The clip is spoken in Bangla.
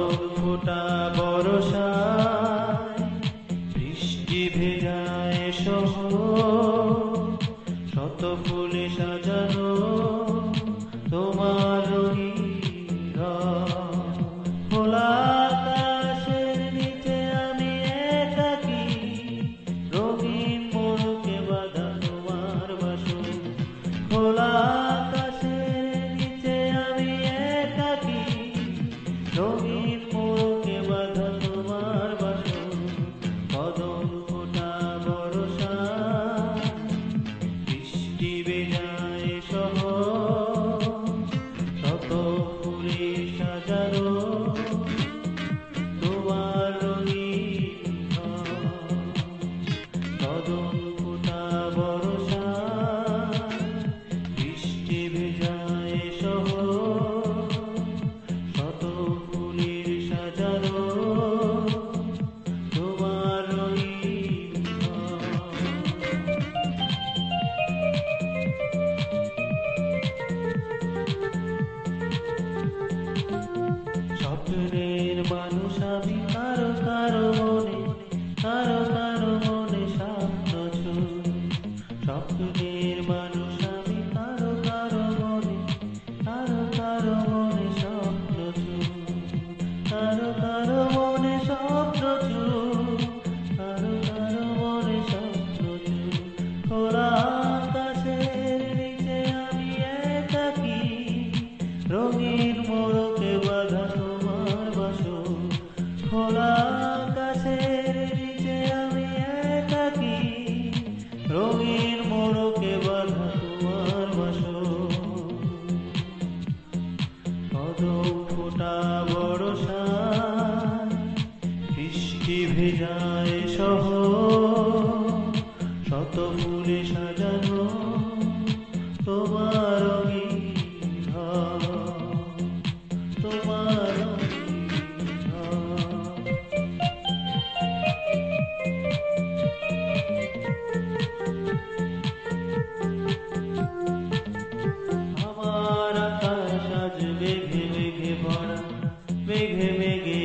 কদম ফোটা বরষায় বৃষ্টি ভেজায় শহর, শত ফুলে সাজানো তোমার রঙিন রথ। খোলা আকাশের নিচে আমি একাকী, রঙিন মোড়কে বাঁধা তোমার বাসর। খোলা আকাশের নিচে আমি একাকী, রঙিন মোড়কে বাঁধা তোমার বাসর। কদম ফোটা বরষায় বৃষ্টি ভেজায় শহর, শত ফুলে সাজানো তোমার রঙিন রথ। কদম ফোটা বরষায় বৃষ্টি ভেজায় শহর, শত ফুলের সাজানো তোমার রঙিন রথ। স্বপ্নের মানুষ আমি, কারো কারো মনে, কারো কারো মনে স্বপ্ন ছুঁই। স্বপ্নের মানুষ আমি, কারো কারো মনে, কারো কারো মনে স্বপ্ন ছুঁই। কারো কারো মনে স্বপ্ন ছুঁই, কারো কারো মনে স্বপ্ন ছুঁই। খোলা আকাশের নিচে আমি একাকী, রঙিন মোড়কে বাঁধা তোমার বাসর। খোলা আকাশের নিচে আমি একাকী, রঙিন মোড়কে বাঁধা তোমার বাসর। কদম ফোটা বরষায় বৃষ্টি ভেজায় শহর, শত ফুলে সাজানো তোমার রঙিন রথ। তোমার রঙিন রথ। আমার আকাশ আজ মেঘে মেঘে ভরা, মেঘে মেঘে